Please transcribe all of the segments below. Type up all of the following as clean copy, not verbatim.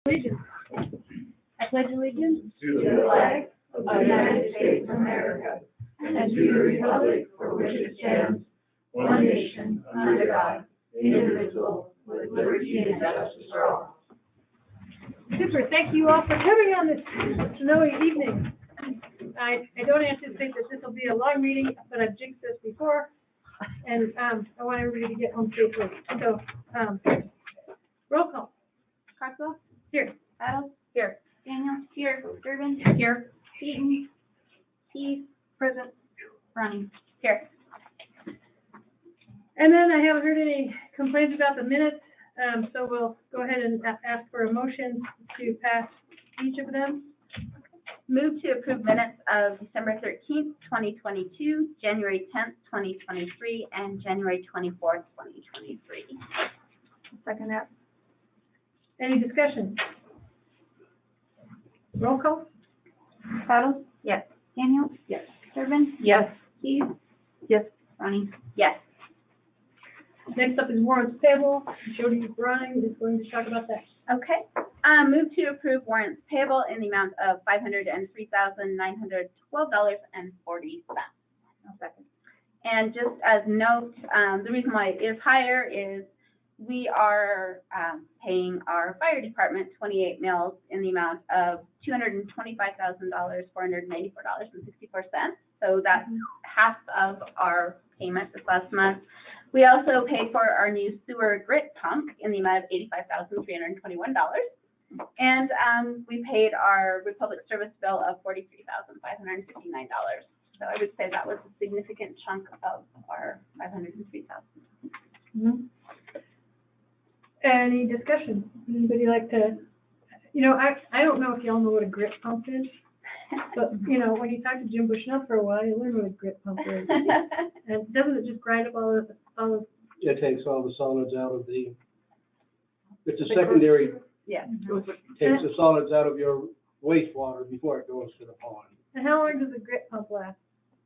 Allegiance. I pledge allegiance To the flag of the United States of America, and to the republic for which it stands, one nation, under God, indivisible, with liberty and justice for all. Super. Thank you all for coming on this snowy evening. I don't anticipate that this will be a long meeting, but I've jinxed this before, and I want everybody to get home safely. So, roll call. Crockwell? Here. Adams? Here. Daniel? Here. Durbin? Here. Keaton? Keith? Present. Ronnie? Here. And then I haven't heard any complaints about the minutes, so we'll go ahead and ask for a motion to pass each of them. Move to approve minutes of December 13th, 2022, January 10th, 2023, and January 24th, 2023. Second that. Any discussion? Roll call? Adams? Yes. Daniel? Yes. Durbin? Yes. Keith? Yes. Ronnie? Yes. Next up is warrants payable. Jody Brine is going to talk about that. Okay. Move to approve warrants payable in the amount of $503,912.40. Second. And just as note, the reason why it is higher is we are paying our fire department 28 mills in the amount of $225,494.64. So that's half of our payment this last month. We also paid for our new sewer grit pump in the amount of $85,321. And we paid our Republic Service bill of $43,559. So I would say that was a significant chunk of our $503,000. Mm-hmm. Any discussion? Anybody like to, I don't know if y'all know what a grit pump is, but, when you talk to Jim Bushnell for a while, you learn what a grit pump is. And doesn't it just grind up all of It takes all the solids out of it's a secondary, Yeah. takes the solids out of your wastewater before it goes to the pond. And how long does a grit pump last?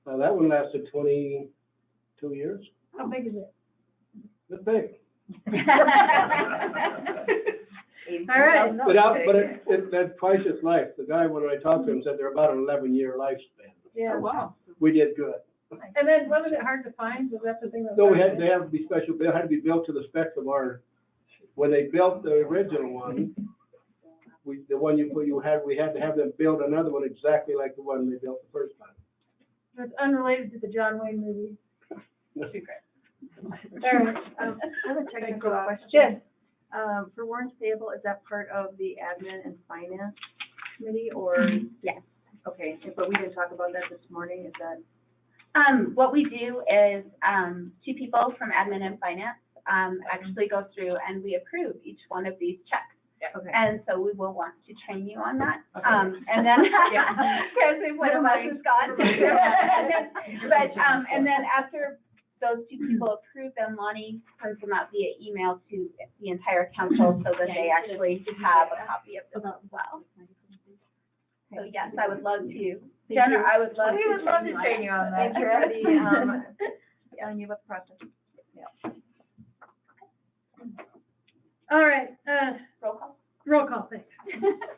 That one lasted 22 years. How big is it? It's big. All right. But it had twice its life. The guy, when I talked to him, said they're about an 11-year lifespan. Yeah. Wow. We did good. And then wasn't it hard to find? Was that the thing that was So hard to they have to be special, they had to be built to the specs of our, when they built the original one, the one we had to have them build another one exactly like the one they built the first time. It's unrelated to the John Wayne movie. All right. I have a technical question. Jen. For warrants payable, is that part of the admin and finance committee or? Yes. Okay, but we didn't talk about that this morning, is that? What we do is, two people from admin and finance, actually go through and we approve each one of these checks. Okay. And so we will want to train you on that. Okay. And then, because one of us is gone. And then after those two people approve them, Lonnie sends them out via email to the entire council so that they actually have a copy of them as well. So yes, I would love to. Jen, I would love to. We would love to train you on that. Thank you. Already, telling you about the process. All right. Roll call. Roll call, thanks.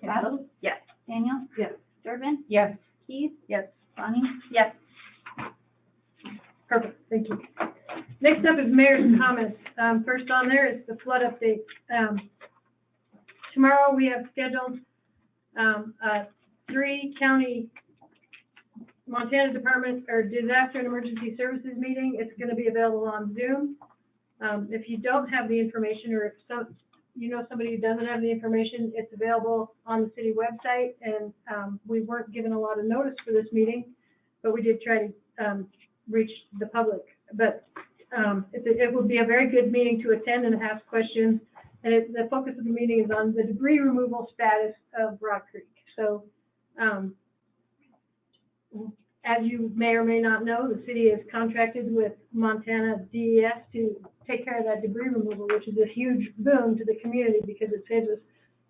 Adams? Yes. Daniel? Yes. Durbin? Yes. Keith? Yes. Ronnie? Yes. Perfect, thank you. Next up is mayor's comments. First on there is the flood update. Tomorrow we have scheduled a 3-county Montana Department or Disaster and Emergency Services meeting. It's going to be available on Zoom. If you don't have the information, or if somebody who doesn't have the information, it's available on the city website. And we weren't given a lot of notice for this meeting, but we did try to reach the public. But it would be a very good meeting to attend and ask questions. And the focus of the meeting is on the debris removal status of Rock Creek. So as you may or may not know, the city is contracted with Montana DES to take care of that debris removal, which is a huge boon to the community because it saves us.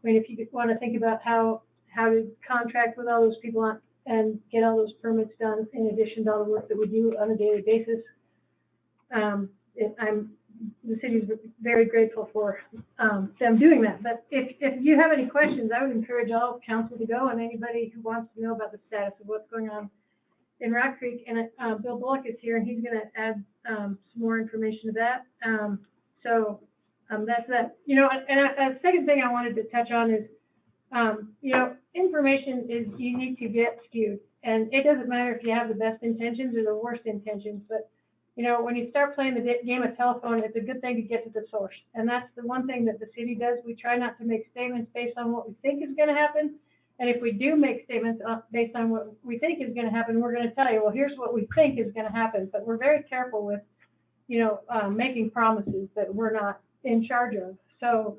I mean, if you want to think about how to contract with all those people and get all those permits done in addition to all the work that we do on a daily basis, I'm the city's very grateful for, them doing that. But if you have any questions, I would encourage all council to go, and anybody who wants to know about the status of what's going on in Rock Creek. And, Bill Bullock is here, and he's gonna add, some more information to that. That's that. You know, and a second thing I wanted to touch on is, you know, information is unique to get skewed. And it doesn't matter if you have the best intentions or the worst intentions, but, you know, when you start playing the game of telephone, it's a good thing to get to the source. And that's the one thing that the city does. We try not to make statements based on what we think is gonna happen. And if we do make statements based on what we think is gonna happen, we're gonna tell you, well, here's what we think is gonna happen. But we're very careful with, you know, making promises that we're not in charge of. So,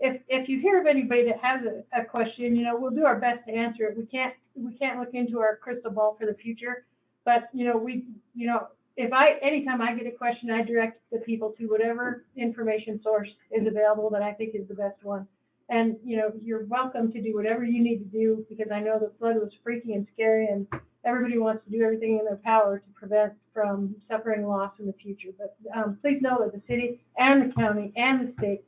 if you hear of anybody that has a question, you know, we'll do our best to answer it. We can't look into our crystal ball for the future, but, you know, anytime I get a question, I direct the people to whatever information source is available that I think is the best one. And, you know, you're welcome to do whatever you need to do, because I know the flood was freaky and scary, and everybody wants to do everything in their power to prevent from suffering loss in the future. But please know that the city and the county and the state,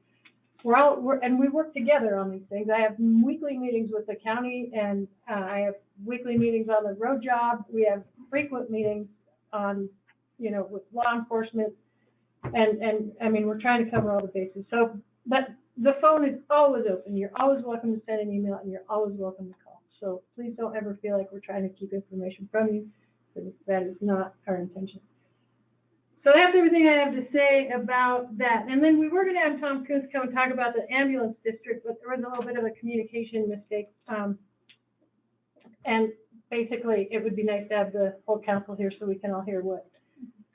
and we work together on these things. I have weekly meetings with the county, and I have weekly meetings on the road job. We have frequent meetings on, you know, with law enforcement, and I mean, we're trying to cover all the bases. So, but the phone is always open. You're always welcome to send an email, and you're always welcome to call. So please don't ever feel like we're trying to keep information from you, because that is not our intention. So that's everything I have to say about that. And then we were going to have Tom Coons come and talk about the ambulance district, but there was a little bit of a communication mistake. And basically, it would be nice to have the whole council here so we can all hear what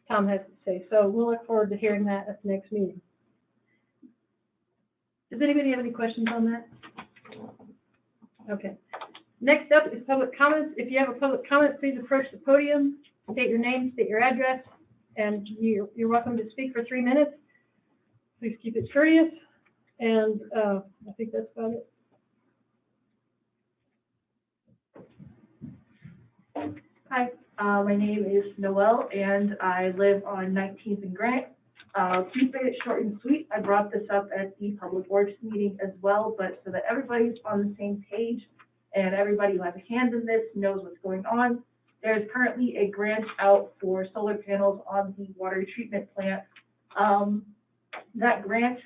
Tom has to say. So we'll look forward to hearing that at the next meeting. Does anybody have any questions on that? Okay. Next up is public comments. If you have a public comment, please approach the podium, state your name, state your address, and you're welcome to speak for 3 minutes. Please keep it courteous, and I think that's about it. Hi, my name is Noelle, and I live on 19th and Grant. Keep it short and sweet. I brought this up at the Public Works meeting as well, but so that everybody's on the same page and everybody who has a hand in this knows what's going on. There's currently a grant out for solar panels on the water treatment plant. That grant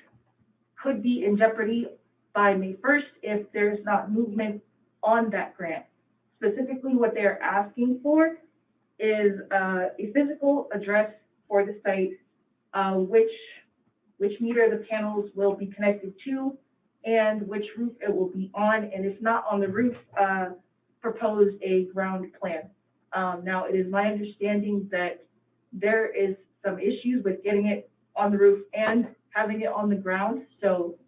could be in jeopardy by May 1st if there's not movement on that grant. Specifically, what they're asking for is a physical address for the site, which meter the panels will be connected to, and which roof it will be on, and if not on the roof, propose a ground plan. Now, it is my understanding that there is some issues with getting it on the roof and having it on the ground, so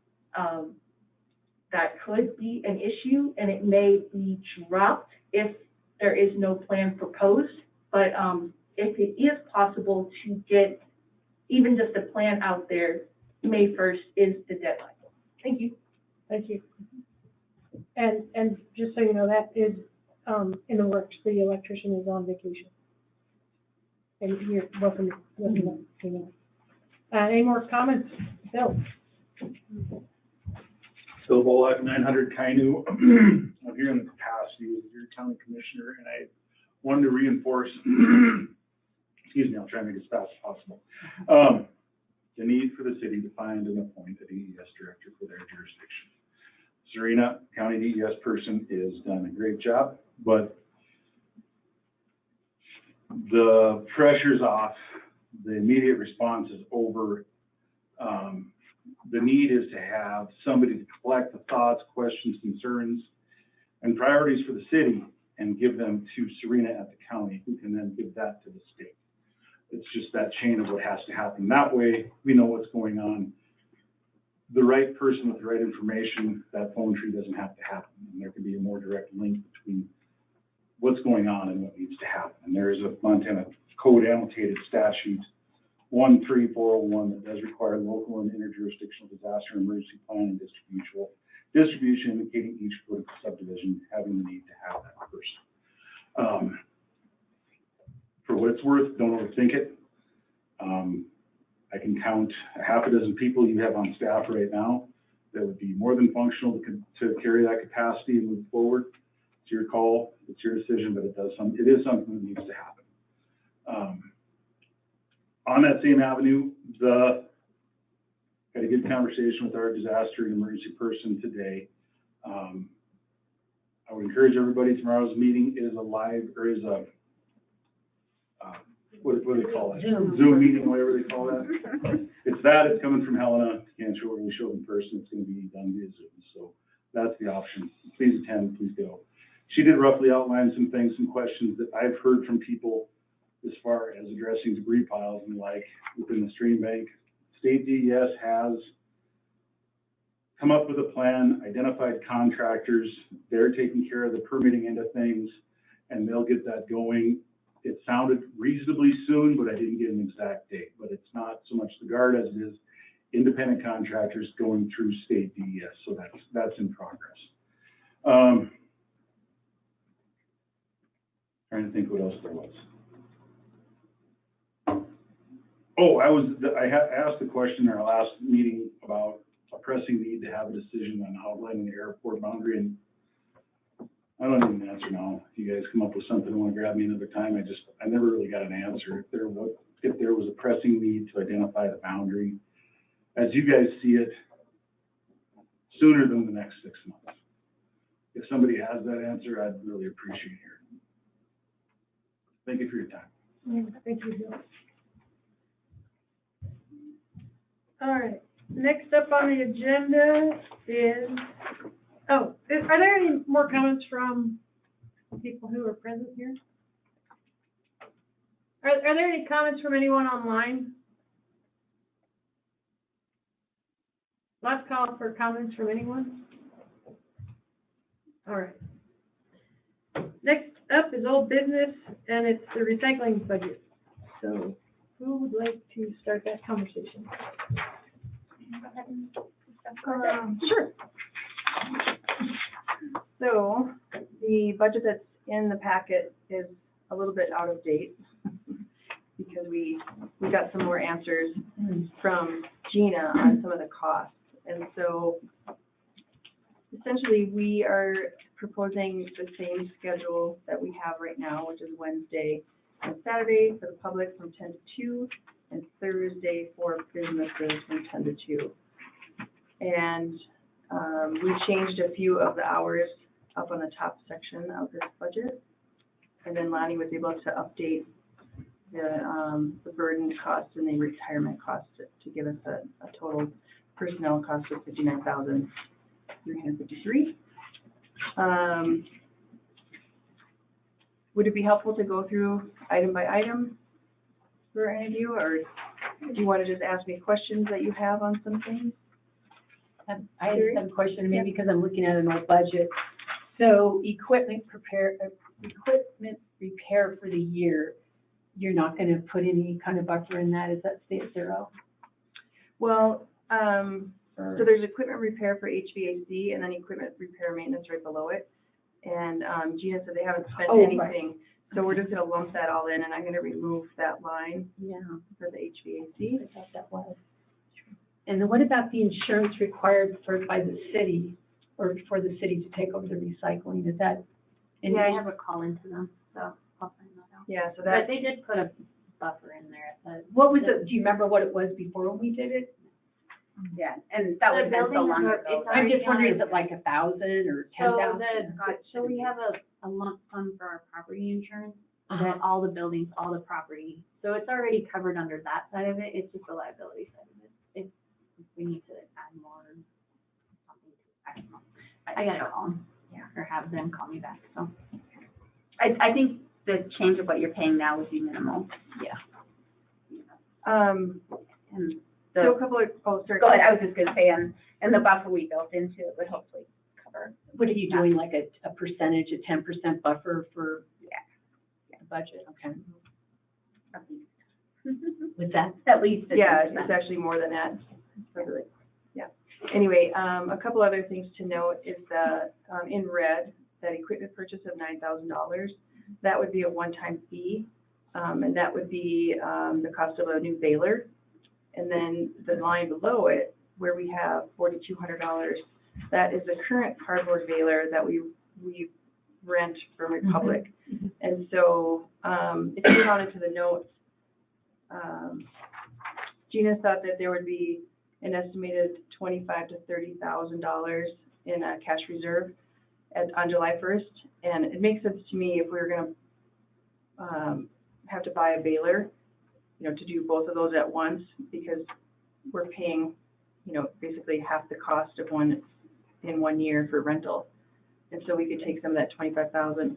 that could be an issue, and it may be dropped if there is no plan proposed. But if it is possible to get even just a plan out there, May 1st is the deadline. Thank you. Thank you. And just so you know, that is in the works. The electrician is on vacation. And you're welcome to you know. Any more comments? Bill? Bill Bullock, 900 Kainu. I'm here in the capacity as your county commissioner, and I wanted to reinforce, excuse me, I'll try and make it as fast as possible, the need for the city to find and appoint a DES director for their jurisdiction. Serena, county DES person, has done a great job, but the pressure's off, the immediate response is over. The need is to have somebody to collect the thoughts, questions, concerns, and priorities for the city and give them to Serena at the county, who can then give that to the state. It's just that chain of what has to happen. That way, we know what's going on. The right person with the right information, that phone tree doesn't have to happen. And there can be a more direct link between what's going on and what needs to happen. And there is a Montana code annotated statute 13401 that does require local and interjurisdictional disaster and emergency plan and distribution indicating each political subdivision having the need to have that person. For what it's worth, don't overthink it. I can count a half a dozen people you have on staff right now that would be more than functional to carry that capacity and move forward. It's your call, it's your decision, but it is something that needs to happen. On that same avenue, had a good conversation with our disaster and emergency person today. I would encourage everybody, tomorrow's meeting is a live, or is a, what do they call it? Zoom meeting, whatever they call that. It's coming from Helena. Can't show it, we show it in person, it's gonna be done via Zoom. So that's the option. Please attend, please go. She did roughly outline some things, some questions that I've heard from people as far as addressing debris piles and the like within the stream bank. State DES has come up with a plan, identified contractors, they're taking care of the permitting end of things, and they'll get that going. It sounded reasonably soon, but I didn't get an exact date. But it's not so much the guard as it is independent contractors going through state DES, so that's in progress. Trying to think what else there was. Oh, I asked a question in our last meeting about a pressing need to have a decision on outlining the airport boundary, and I don't need an answer now. If you guys come up with something and want to grab me another time, I never really got an answer. If there was a pressing need to identify the boundary, as you guys see it, sooner than the next 6 months. If somebody has that answer, I'd really appreciate hearing it. Thank you for your time. Thank you, Bill. All right, next up on the agenda is, are there any more comments from people who are present here? Are there any comments from anyone online? Last call for comments from anyone? All right. Next up is old business, and it's the recycling budget. So who would like to start that conversation? Sure. So the budget that's in the packet is a little bit out of date because we got some more answers from Gina on some of the costs. And so essentially we are proposing the same schedule that we have right now, which is Wednesday and Saturday for the public from 10 to 2 and Thursday for businesses from 10 to 2. And we changed a few of the hours up on the top section of this budget. And then Lonnie was able to update the burden cost and the retirement cost to give us a total personnel cost of $59,353. Would it be helpful to go through item by item for any of you, or do you want to just ask me questions that you have on some things? I just have a question, maybe because I'm looking at an old budget. So equipment repair for the year, you're not going to put any kind of buffer in that? Is that stay at zero? Well, so there's equipment repair for HVAC and then equipment repair maintenance right below it. And Gina said they haven't spent anything. Right. So we're just going to lump that all in, and I'm going to remove that line Yeah, for the HVAC. I thought that was. And then what about the insurance required by the city, or for the city to take over the recycling? Is that? Yeah, I have a call into them, so I'll find that out. Yeah, so But that, they did put a buffer in there. What was it, do you remember what it was before when we did it? Yeah, and that was so long ago. I'm just wondering, is it like 1,000 or 10,000? So we have a lump sum for our property insurance, Uh-huh. that all the buildings, all the property. So it's already covered under that side of it, it's just the liability side of it. If we need to add more or something, I don't know. I gotta call them, or have them call me back, so. I think the change of what you're paying now would be minimal. Yeah. And so a the, couple of, oh, sorry. go ahead, I was just gonna say, and the buffer we built into it would hopefully cover. What are you doing, like a percentage, a 10% buffer for? Yeah. The budget, okay. At least. With that? At least. Yeah, 50%. it's actually more than that. Yeah. Anyway, a couple other things to note is that in red, that equipment purchase of $9,000, that would be a one-time fee, and that would be the cost of a new baler. And then the line below it, where we have $4,200, that is the current cardboard baler that we rent from Republic. And so, if you go down into the notes, Gina thought that there would be an estimated $25,000 to $30,000 in a cash reserve on July 1st. And it makes sense to me if we were gonna, have to buy a baler, to do both of those at once, because we're paying, basically half the cost of one in 1 year for rental. And so we could take some of that 25,000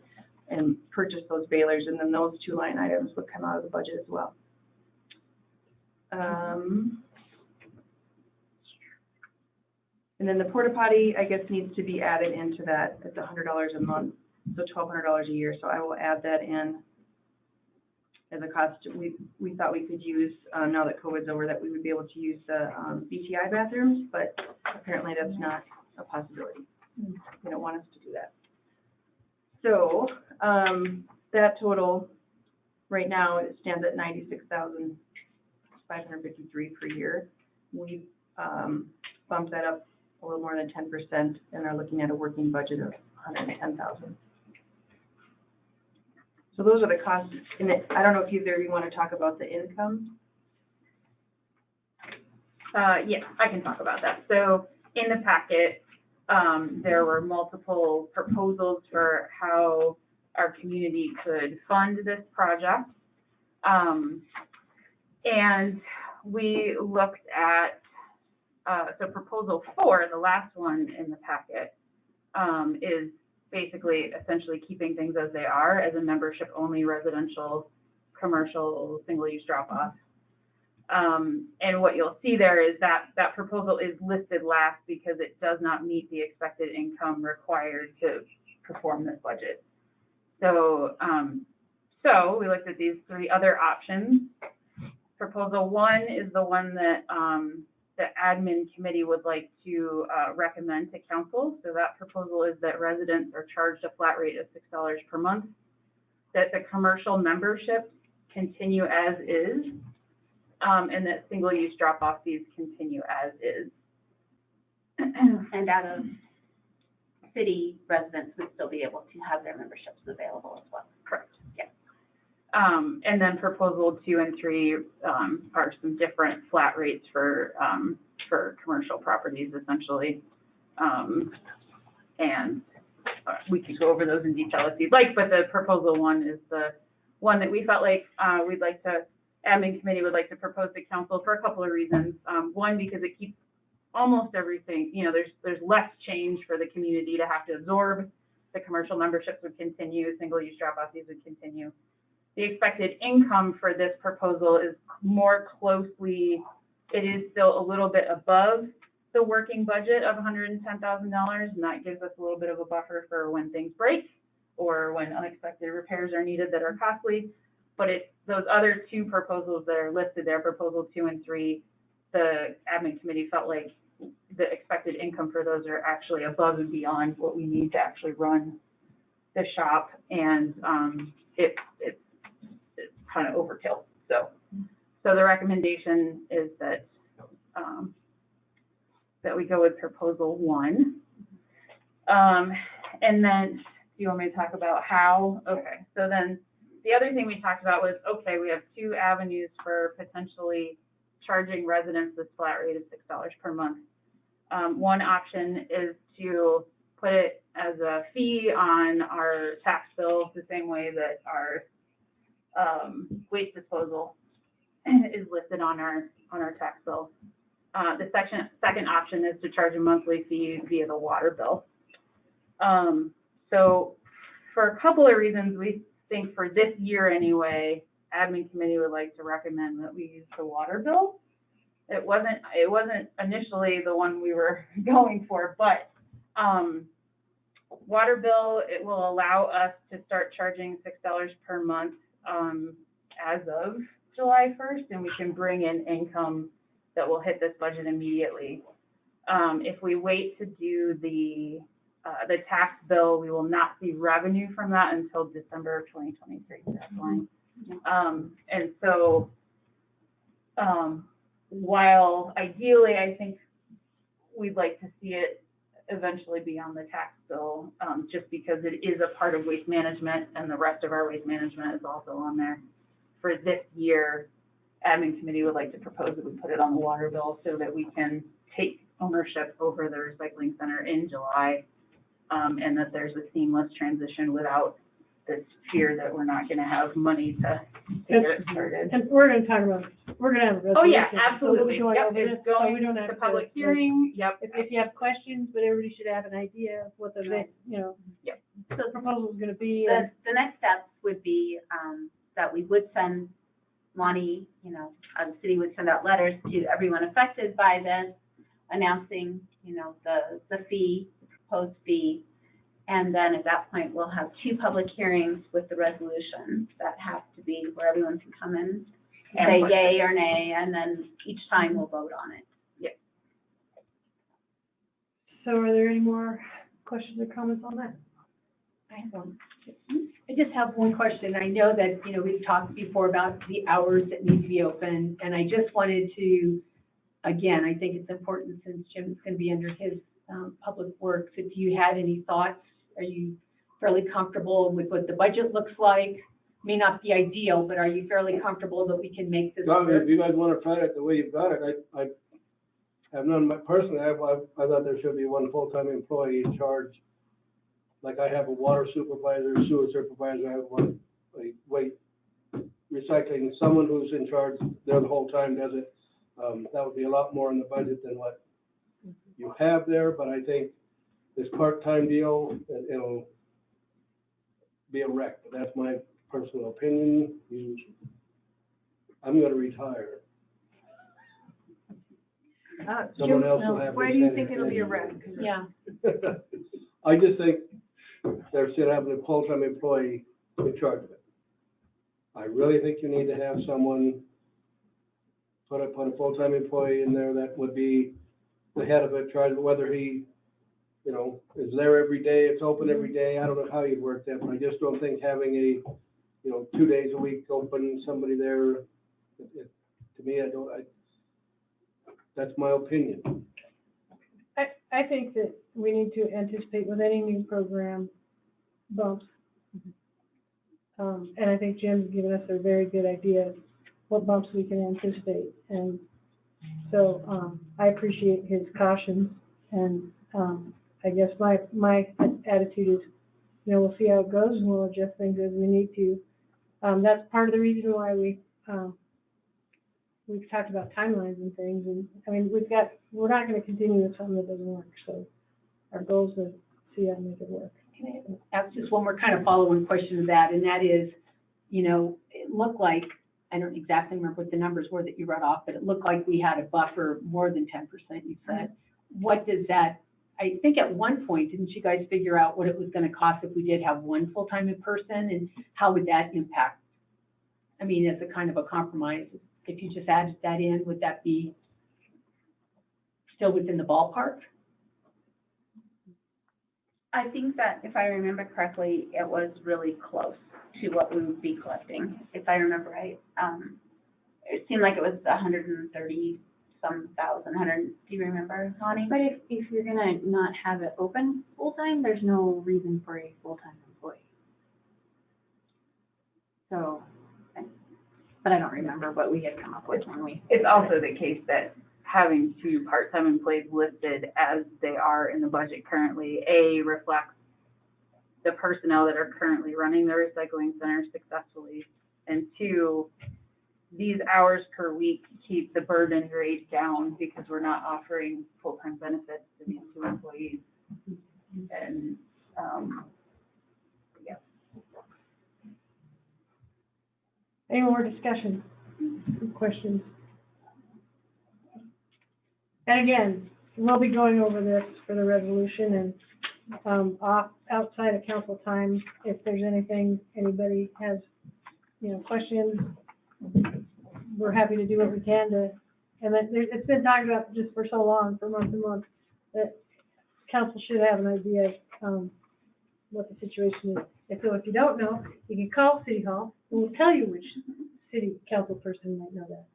and purchase those balers, and then those two line items would come out of the budget as well. And then the porta potty, I guess, needs to be added into that. It's $100 a month, so $1,200 a year. So I will add that in as a cost. We thought we could use, now that COVID's over, that we would be able to use the BTI bathrooms, but apparently that's not a possibility. They don't want us to do that. So that total right now, it stands at $96,553 per year. We bumped that up a little more than 10% and are looking at a working budget of $110,000. So those are the costs. And I don't know if either of you want to talk about the income. Yes, I can talk about that. So in the packet, there were multiple proposals for how our community could fund this project. And we looked at, so proposal 4, the last one in the packet, is basically essentially keeping things as they are as a membership-only residential, commercial, single-use drop-off. And what you'll see there is that that proposal is listed last because it does not meet the expected income required to perform this budget. So, so we looked at these 3 other options. Proposal 1 is the one that the admin committee would like to recommend to council. So that proposal is that residents are charged a flat rate of $6 per month, that the commercial memberships continue as is, and that single-use drop-off fees continue as is. And out of city residents would still be able to have their memberships available as well. Correct. Yes. And then proposal 2 and 3 are some different flat rates for commercial properties, essentially. And we can go over those in detail if you'd like, but the proposal 1 is the one that we felt like admin committee would like to propose to council for a couple of reasons. One, because it keeps almost everything, there's less change for the community to have to absorb. The commercial memberships would continue, single-use drop-off fees would continue. The expected income for this proposal is more closely, it is still a little bit above the working budget of $110,000, and that gives us a little bit of a buffer for when things break or when unexpected repairs are needed that are costly. But those other 2 proposals that are listed there, proposal 2 and 3, the admin committee felt like the expected income for those are actually above and beyond what we need to actually run the shop, and it's kind of overkill. So the recommendation is that that we go with proposal 1. And then, do you want me to talk about how? Okay, so then the other thing we talked about was, okay, we have 2 avenues for potentially charging residents this flat rate of $6 per month. One option is to put it as a fee on our tax bill, the same way that our waste disposal is listed on our tax bill. The second option is to charge a monthly fee via the water bill. So for a couple of reasons, we think for this year anyway, admin committee would like to recommend that we use the water bill. It wasn't initially the one we were going for, but water bill, it will allow us to start charging $6 per month as of July 1st, and we can bring in income that will hit this budget immediately. If we wait to do the tax bill, we will not see revenue from that until December of 2023. That's fine. And so while ideally, I think we'd like to see it eventually be on the tax bill, just because it is a part of waste management, and the rest of our waste management is also on there. For this year, admin committee would like to propose that we put it on the water bill so that we can take ownership over the recycling center in July, and that there's a seamless transition without this fear that we're not gonna have money to get it started. And we're gonna talk about, we're gonna have a resolution. Oh, yeah, so we'll absolutely. be going Yep, over this, it's so we going don't to have public hearing, yep. If you have questions, but everybody should have an idea of what the, you know, Yep. the proposal is gonna be. The next steps would be, that we would send, Monty, you know, the city would send out letters to everyone affected by this, announcing, you know, the fee, proposed fee. And then at that point, we'll have 2 public hearings with the resolution that have to be where everyone can come in, say yay or nay, and then each time we'll vote on it. So are there any more questions or comments on that? I have one. I just have one question. I know that, you know, we've talked before about the hours that need to be open, and I just wanted to, again, I think it's important since Jim's going to be under his public works, if you had any thoughts, are you fairly comfortable with what the budget looks like? May not be ideal, but are you fairly comfortable that we can make this Well, work? if you guys wanna try it the way you've got it, I have none, personally, I thought there should be one full-time employee in charge. Like I have a water supervisor, sewer supervisor, I have one, a weight recycling, someone who's in charge there the whole time does it. That would be a lot more in the budget than what you have there, but I think this part-time deal, it'll be a wreck, but that's my personal opinion. I'm gonna retire. Someone else will have. Why do you think it'll be a wreck? Yeah. I just think there should have a full-time employee in charge of it. I really think you need to have someone, put a full-time employee in there that would be the head of it, charge of whether he, you know, is there every day, it's open every day. I don't know how you'd work that, but I just don't think having a, you know, 2 days a week open, somebody there, to me, that's my opinion. I think that we need to anticipate with any new program bumps. And I think Jim's given us a very good idea of what bumps we can anticipate. And so, I appreciate his caution, and, I guess my attitude is, you know, we'll see how it goes and we'll adjust things as we need to. That's part of the reason why we've talked about timelines and things, and, I mean, we're not gonna continue with something that doesn't work, so our goal is to see how to make it work. Can I ask just one more kind of follow-on question to that, and that is, you know, it looked like, I don't exactly remember what the numbers were that you read off, but it looked like we had a buffer more than 10%, you said. What does that, I think at one point, didn't you guys figure out what it was gonna cost if we did have one full-time person, and how would that impact? I mean, as a kind of a compromise, if you just added that in, would that be still within the ballpark? I think that if I remember correctly, it was really close to what we would be collecting, if I remember right. It seemed like it was 130-some thousand, do you remember, Connie? But if you're gonna not have it open full-time, there's no reason for a full-time employee. So, but I don't remember what we had come up with when we. It's also the case that having 2 part-time employees listed as they are in the budget currently, A, reflects the personnel that are currently running the recycling center successfully, and 2, these hours per week keep the burden rate down because we're not offering full-time benefits to these 2 employees. And, yeah. Any more discussion, questions? And again, we'll be going over this for the resolution, and, outside of council time, if there's anything, anybody has, you know, questions, we're happy to do what we can to, and then it's been talked about just for so long, for months and months, that council should have an idea of, what the situation is. So if you don't know, you can call City Hall, and we'll tell you which city council person might know that.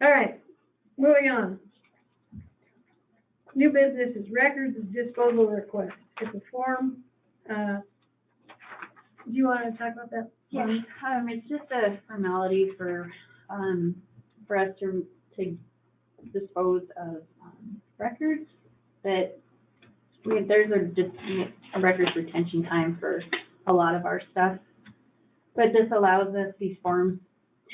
All right, moving on. New business is records disposal request. It's a form. Do you want to talk about that? Yeah, it's just a formality for us to dispose of, records that, there's a records retention time for a lot of our stuff. But this allows us, these forms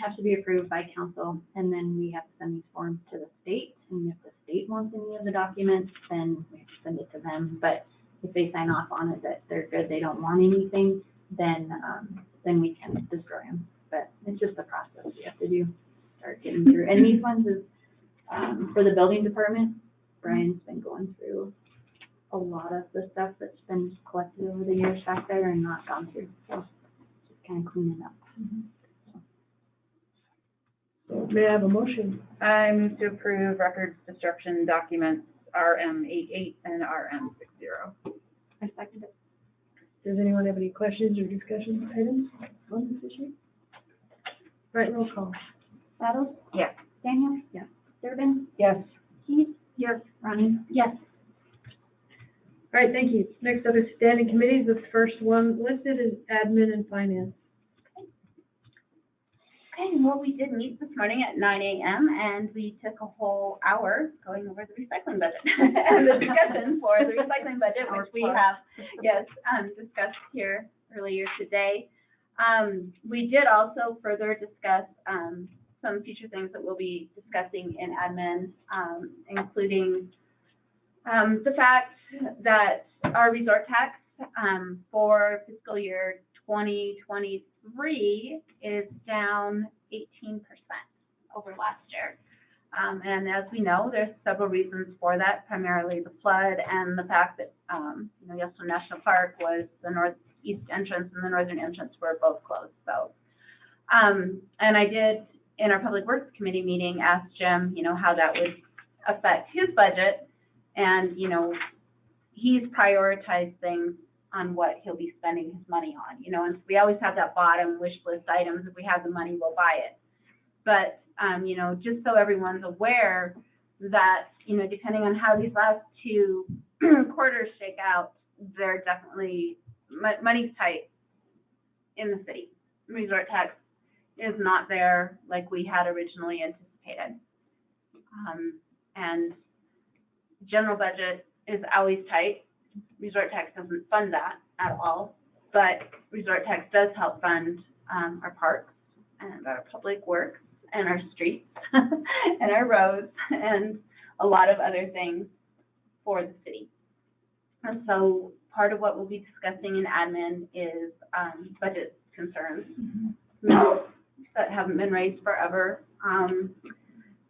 have to be approved by council, and then we have to send these forms to the state. And if the state wants any of the documents, then we have to send it to them. But if they sign off on it that they're good, they don't want anything, then we can destroy them. But it's just a process we have to do, start getting through. And these ones is, for the building department, Brian's been going through a lot of the stuff that's been collected over the years back there and not gone through, so just kind of cleaning up. May I have a motion? I move to approve records destruction documents RM 88 and RM 60. I second it. Does anyone have any questions or discussion items on this issue? Right, roll call. Battles? Yes. Daniel? Yes. Durbin? Yes. Keith? Yes. Ronnie? Yes. All right, thank you. Next up is standing committees. The first one listed is admin and finance. Okay, well, we did meet this morning at 9 a.m. and we took a whole hour going over the recycling budget and the discussion for the recycling budget, which we have, discussed here earlier today. We did also further discuss some future things that we'll be discussing in admin, including the fact that our resort tax for fiscal year 2023 is down 18% over last year. And as we know, there's several reasons for that, primarily the flood and the fact that, Yellowstone National Park was the northeast entrance and the northern entrance were both closed. So, and I did, in our Public Works Committee meeting, ask Jim, how that would affect his budget. And, he's prioritized things on what he'll be spending his money on, and we always have that bottom wish list items. If we have the money, we'll buy it. But, just so everyone's aware that, depending on how these last two quarters shake out, they're definitely, money's tight in the city. Resort tax is not there like we had originally anticipated. And general budget is always tight. Resort tax doesn't fund that at all, but resort tax does help fund our parks and our public works and our streets and our roads and a lot of other things for the city. And so part of what we'll be discussing in admin is budget concerns that haven't been raised forever.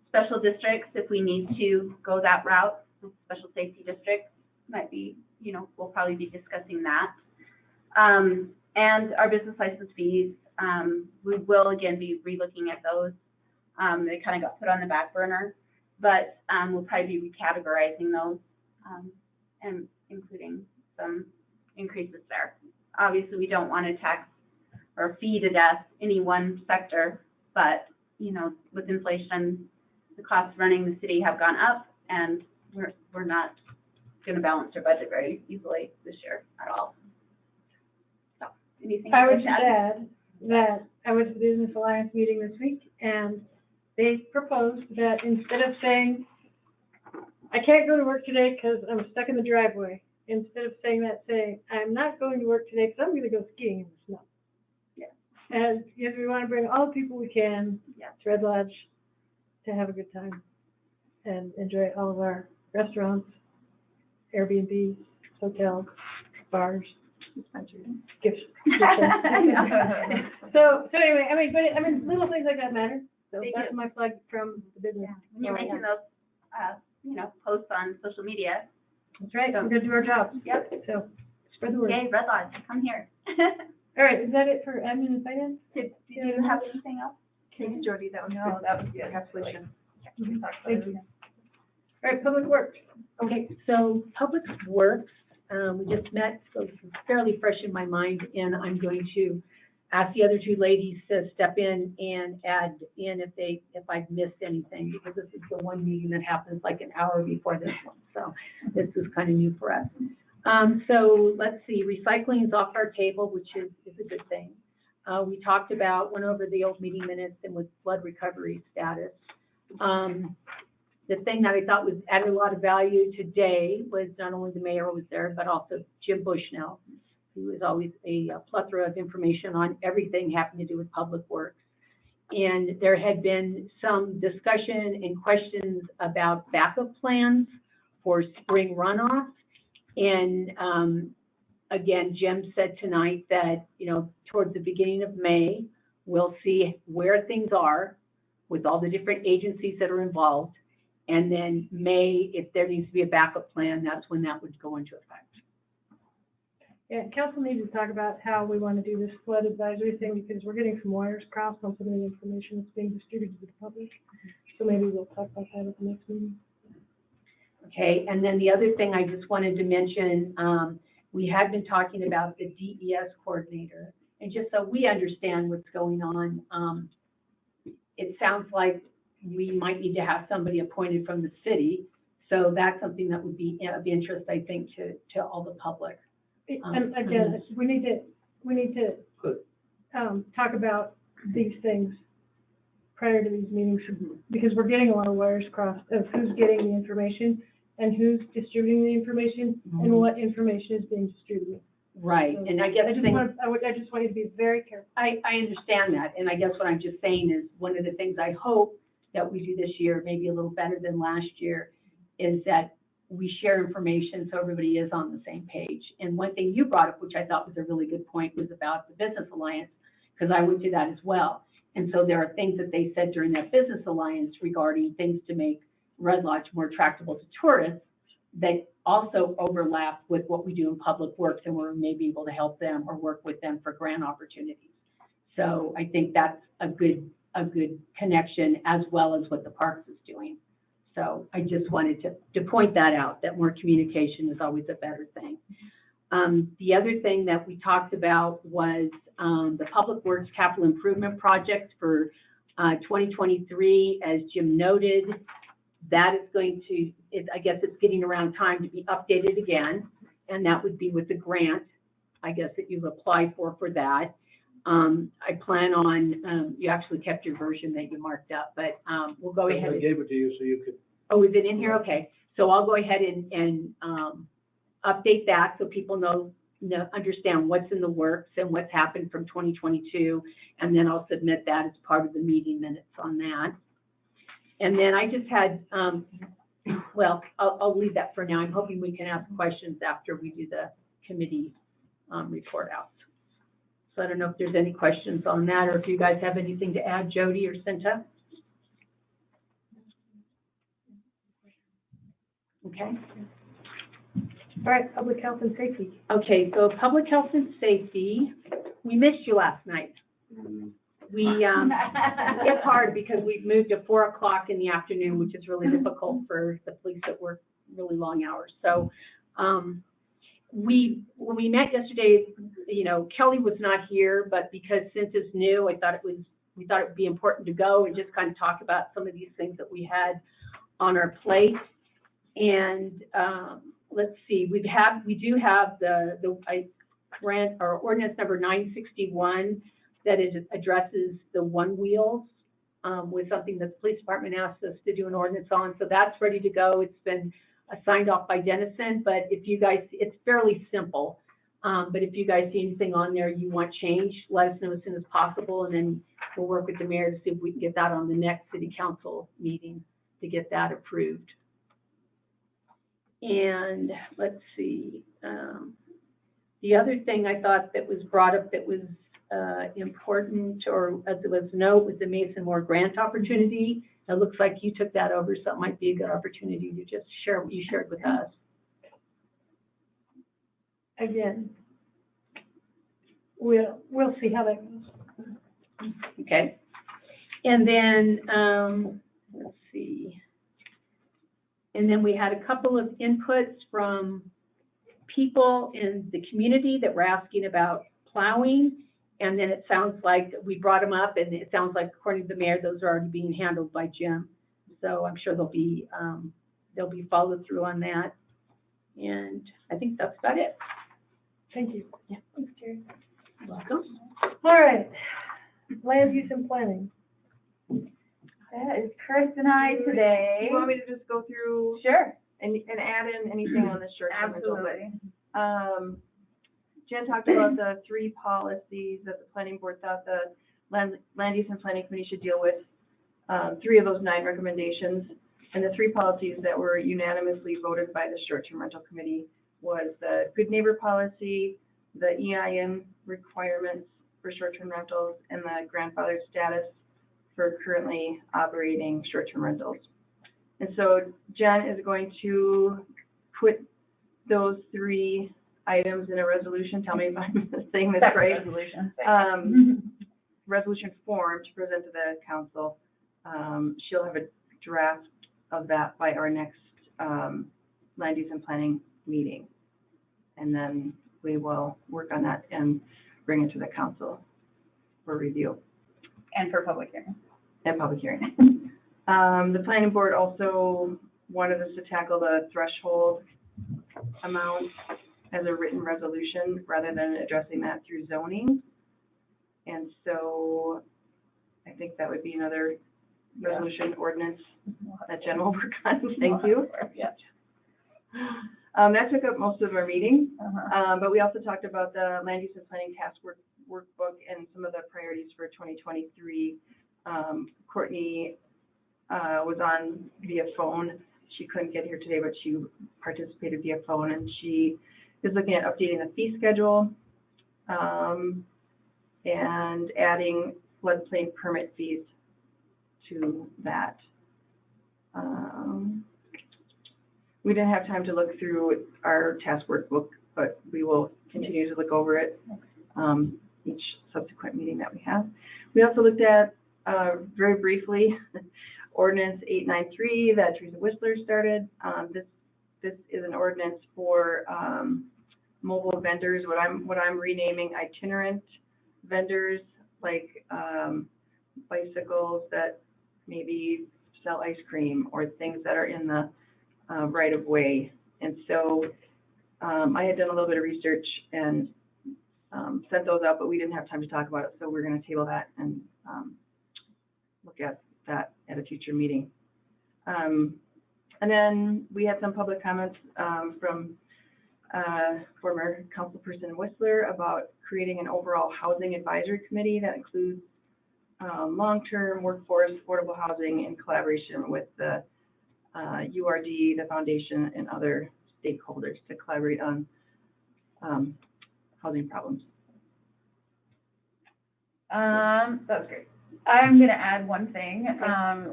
Special districts, if we need to go that route, special safety districts might be, we'll probably be discussing that. And our business license fees, we will again be relooking at those. They kind of got put on the back burner, but we'll probably be recategorizing those and including some increases there. Obviously, we don't want to tax or fee to death any one sector, but, with inflation, the costs running the city have gone up, and we're not going to balance our budget very easily this year at all. So, anything I would you'd just like to add? add that I went to the Business Alliance meeting this week, and they proposed that instead of saying, I can't go to work today because I'm stuck in the driveway, instead of saying that, say, I'm not going to work today because I'm going to go skiing in the snow. Yeah. And because we want to bring all the people we can to Red Lodge to have a good time and enjoy all of our restaurants, Airbnbs, hotels, bars, gifts. So anyway, little things like that matter. So They that's do. my plug from the business. When you're making those, posts on social media. That's right, we're gonna do our jobs. Yep. So spread the word. Yay, Red Lodge, come here. All right, is that it for admin and finance? Do you have anything else? Thanks, Jody, that was the encapsulation. Thank you. All right, public works. Okay, so Public Works, we just met, so this is fairly fresh in my mind, and I'm going to ask the other two ladies to step in and add in if I've missed anything, because this is the one meeting that happens like an hour before this one, so this is kind of new for us. So let's see, recycling is off our table, which is a good thing. We went over the old meeting minutes and with flood recovery status. The thing that I thought was added a lot of value today was not only the mayor was there, but also Jim Bushnell, who is always a plethora of information on everything having to do with public works. And there had been some discussion and questions about backup plans for spring runoff. And again, Jim said tonight that, towards the beginning of May, we'll see where things are with all the different agencies that are involved. And then May, if there needs to be a backup plan, that's when that would go into effect. Yeah, council needs to talk about how we want to do this flood advisory thing, because we're getting some wires crossed on some of the information that's being distributed to the public. So maybe we'll talk about that at the next meeting. Okay, and then the other thing I just wanted to mention, we had been talking about the DES coordinator. And just so we understand what's going on, it sounds like we might need to have somebody appointed from the city. So that's something that would be of interest, I think, to all the public. And again, we need to talk about these things prior to these meetings, because we're getting a lot of wires crossed of who's getting the information and who's distributing the information and what information is being distributed. Right, So and I guess I just want you to be very careful. I understand that, and I guess what I'm just saying is one of the things I hope that we do this year, maybe a little better than last year, is that we share information so everybody is on the same page. And one thing you brought up, which I thought was a really good point, was about the Business Alliance, because I went to that as well. And so there are things that they said during that Business Alliance regarding things to make Red Lodge more attractable to tourists that also overlap with what we do in public works, and we're maybe able to help them or work with them for grant opportunities. So I think that's a good connection, as well as what the Parks is doing. So I just wanted to point that out, that more communication is always a better thing. The other thing that we talked about was the Public Works Capital Improvement Project for 2023. As Jim noted, that is going to, I guess it's getting around time to be updated again, and that would be with the grant, I guess, that you've applied for that. I plan on, you actually kept your version that you marked up, but we'll go ahead. I gave it to you so you could. Oh, is it in here? Okay. So I'll go ahead and update that so people understand what's in the works and what's happened from 2022. And then I'll submit that as part of the meeting minutes on that. And then I just had, well, I'll leave that for now. I'm hoping we can ask questions after we do the committee report out. So I don't know if there's any questions on that, or if you guys have anything to add, Jody or Cinta. Okay. All right, public health and safety. Okay, so public health and safety, we missed you last night. We, it's hard because we've moved to 4 o'clock in the afternoon, which is really difficult for the police that work really long hours. So, when we met yesterday, Kelly was not here, but because since it's new, we thought it would be important to go and just kind of talk about some of these things that we had on our plate. And let's see, we do have the grant or ordinance number 961 that addresses the one wheels with something that the police department asked us to do an ordinance on. So that's ready to go. It's been signed off by Dennison, but if you guys, it's fairly simple. But if you guys see anything on there you want changed, let us know as soon as possible, and then we'll work with the mayor to see if we can get that on the next city council meeting to get that approved. And let's see, the other thing I thought that was brought up that was important, or as it was note, was the Mason Moore grant opportunity. It looks like you took that over, so it might be a good opportunity to just share what you shared with us. Again, we'll see how that goes. Okay. And then, let's see. And then we had a couple of inputs from people in the community that were asking about plowing. And then it sounds like we brought them up, and it sounds like, according to the mayor, those are already being handled by Jim. So I'm sure there'll be followed through on that. And I think that's about it. Thank you. Yeah. Thanks, Terry. Welcome. All right, land use and planning. That is Chris and I Do today. you want me to just go through Sure, and add in anything on the short-term rental? absolutely. Jen talked about the 3 policies that the planning board thought the land use and planning committee should deal with. 3 of those 9 recommendations, and the 3 policies that were unanimously voted by the short-term rental committee was the good neighbor policy, the EIN requirements for short-term rentals, and the grandfathered status for currently operating short-term rentals. And so Jen is going to put those 3 items in a resolution. Tell me if I'm saying this right. Resolution. Resolution form to present to the council. She'll have a draft of that by our next land use and planning meeting. And then we will work on that and bring it to the council for review And for public hearing. and public hearing. The planning board also wanted us to tackle the threshold amount as a written resolution rather than addressing that through zoning. And so I think that would be another resolution ordinance that Jen will work on. Thank you. Yeah. That took up most of our meeting, Uh-huh. but we also talked about the land use and planning task workbook and some of the priorities for 2023. Courtney was on via phone. She couldn't get here today, but she participated via phone, and she is looking at updating the fee schedule and adding floodplain permit fees to that. We didn't have time to look through our task workbook, but we will continue to look over it each subsequent meeting that we have. We also looked at, very briefly, Ordinance 893 that Teresa Whistler started. This is an ordinance for mobile vendors, what I'm renaming itinerant vendors, like bicycles that maybe sell ice cream or things that are in the right of way. And so I had done a little bit of research and sent those out, but we didn't have time to talk about it, so we're going to table that and look at that at a future meeting. And then we had some public comments from former councilperson Whistler about creating an overall housing advisory committee that includes long-term workforce, affordable housing in collaboration with the URD, the foundation, and other stakeholders to collaborate on housing problems. That was great. I'm gonna add one thing,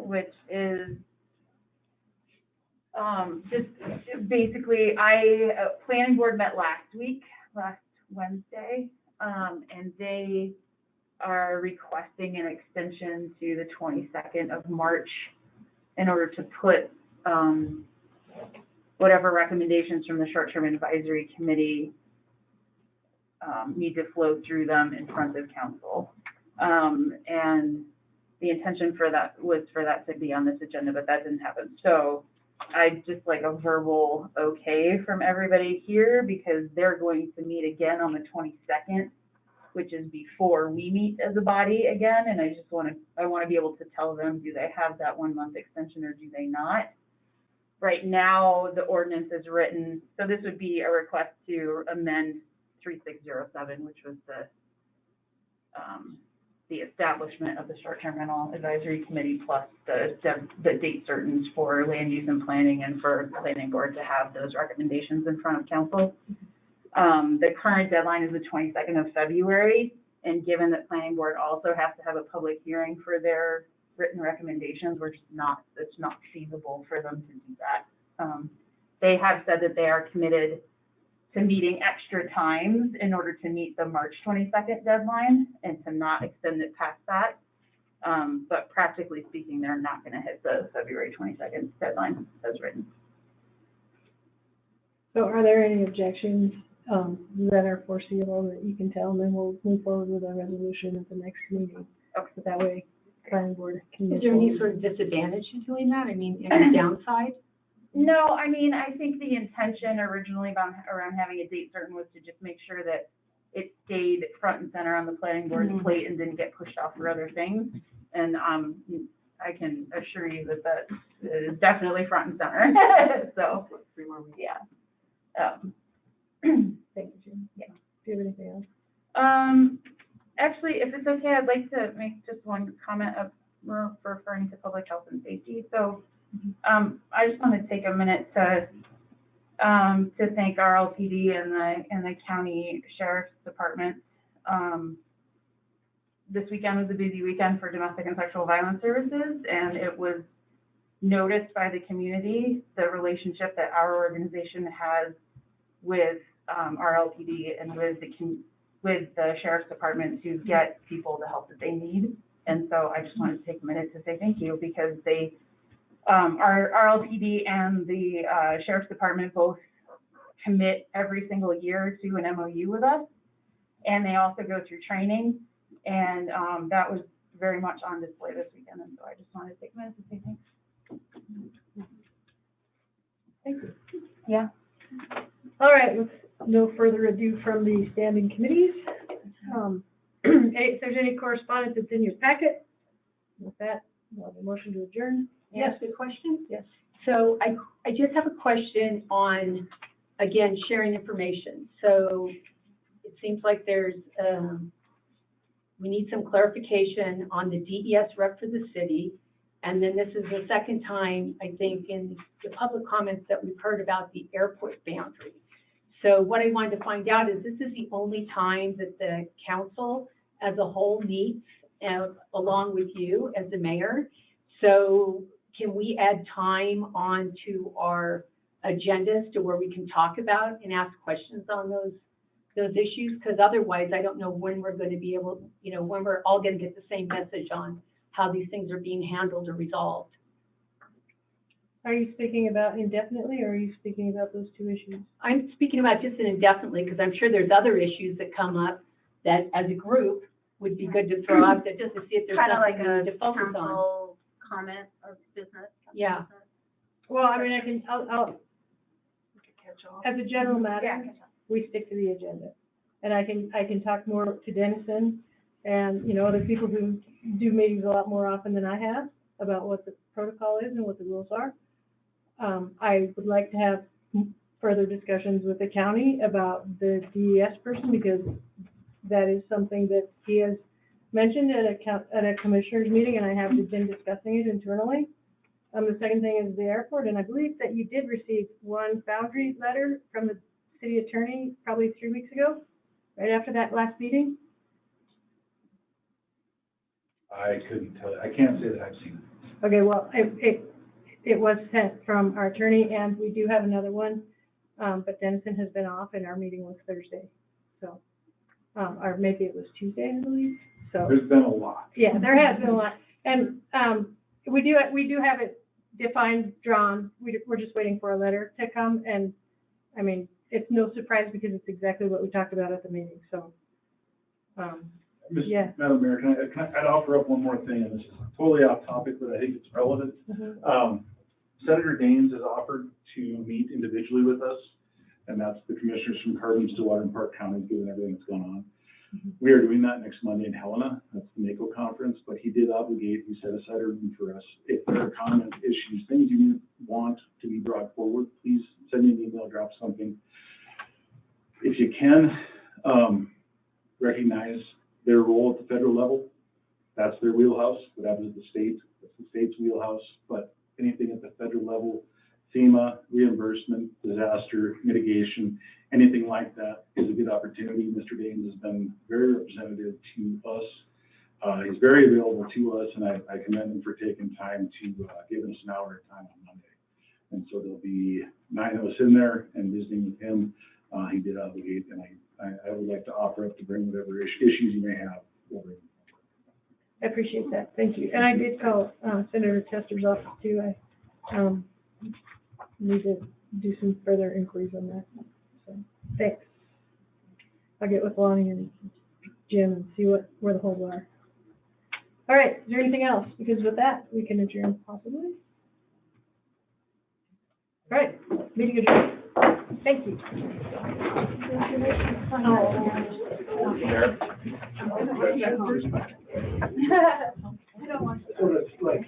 which is, just basically, planning board met last Wednesday, and they are requesting an extension to the 22nd of March in order to put, whatever recommendations from the short-term advisory committee need to flow through them in front of council. And the intention for that was for that to be on this agenda, but that didn't happen. So I just like a verbal okay from everybody here, because they're going to meet again on the 22nd, which is before we meet as a body again. And I want to be able to tell them, do they have that 1 month extension or do they not? Right now, the ordinance is written, so this would be a request to amend 3607, which was the establishment of the short-term rental advisory committee, plus the date certains for land use and planning, and for the planning board to have those recommendations in front of council. The current deadline is the 22nd of February, and given that planning board also has to have a public hearing for their written recommendations, it's not feasible for them to do that. They have said that they are committed to meeting extra times in order to meet the March 22nd deadline and to not extend it past that. But practically speaking, they're not going to hit the February 22nd deadline as written. So are there any objections that are foreseeable that you can tell, and then we'll move forward with our resolution at the next meeting. Okay. So that way, planning board can move Is there any forward. sort of disadvantage to doing that? I mean, any downside? No, I mean, I think the intention originally around having a date certain was to just make sure that it stayed front and center on the planning board's plate and didn't get pushed off for other things. And, I can assure you that that is definitely front and center, so, 3 more weeks. yeah. Thank you, Jim. Yeah. Do you have anything else? Actually, if it's okay, I'd like to make just one comment of referring to public health and safety. So, I just want to take a minute to thank RLPD and the county sheriff's department. This weekend was a busy weekend for domestic and sexual violence services, and it was noticed by the community, the relationship that our organization has with RLPD and with the sheriff's department to get people the help that they need. And so I just wanted to take a minute to say thank you, because they, our RLPD and the sheriff's department both commit every single year to an MOU with us, and they also go through training, and that was very much on display this weekend, and so I just wanted to take a minute to say thanks. Thank you. Yeah. All right, with no further ado from the standing committees. If there's any correspondence that's in your packet, with that, we'll have a motion to adjourn. Yes, good question. Yes. So I just have a question on, again, sharing information. So it seems like there's, we need some clarification on the DES rep for the city. And then this is the second time, I think, in the public comments that we've heard about the airport boundary. So what I wanted to find out is, this is the only time that the council as a whole meets, along with you as the mayor. So can we add time on to our agendas to where we can talk about and ask questions on those issues? Because otherwise, I don't know when we're going to be able, when we're all going to get the same message on how these things are being handled or resolved. Are you speaking about indefinitely, or are you speaking about those two issues? I'm speaking about just an indefinitely, because I'm sure there's other issues that come up that as a group would be good to throw out there just to see if there's Kind of like something a to focus on. council comment of business. Yeah. Well, I mean, I'll, as a general matter, we stick to the agenda. And I can talk more to Dennison and, other people who do meetings a lot more often than I have about what the protocol is and what the rules are. I would like to have further discussions with the county about the DES person, because that is something that he has mentioned at a commissioners meeting, and I have been discussing it internally. The second thing is the airport, and I believe that you did receive one boundary letter from the city attorney probably 3 weeks ago, right after that last meeting. I couldn't tell you. I can't say that I've seen it. Okay, well, it was sent from our attorney, and we do have another one, but Dennison has been off, and our meeting was Thursday, so, or maybe it was Tuesday, I believe, so. There's been a lot. Yeah, there has been a lot, and, we do have it defined, drawn, we're just waiting for a letter to come, and, I mean, it's no surprise because it's exactly what we talked about at the meeting, so, yeah. Madam Mayor, I'd offer up one more thing, and this is totally off topic, but I think it's relevant. Senator Daines has offered to meet individually with us, and that's the commissioners from Carbon, Stillwater, and Park County, given everything that's going on. We are doing that next Monday in Helena. That's the NACO conference, but he did obligate, he set aside a room for us. If there are comments, issues, things you want to be brought forward, please send me an email, drop something. If you can, recognize their role at the federal level. That's their wheelhouse. What happens at the state, that's the state's wheelhouse. But anything at the federal level, FEMA, reimbursement, disaster mitigation, anything like that is a good opportunity. Mr. Daines has been very representative to us. He's very available to us, and I commend him for taking time to give us an hour of time on Monday. And so there'll be 9 of us in there and visiting with him. He did obligate, and I would like to offer up to bring whatever issues you may have over. I appreciate that, thank you. And I did call Senator Tester's office too. I need to do some further inquiries on that. So, thanks. I'll get with Lonnie and Jim and see where the holes are. All right, is there anything else? Because with that, we can adjourn possibly. All right, meeting adjourned. Thank you. Sort of like.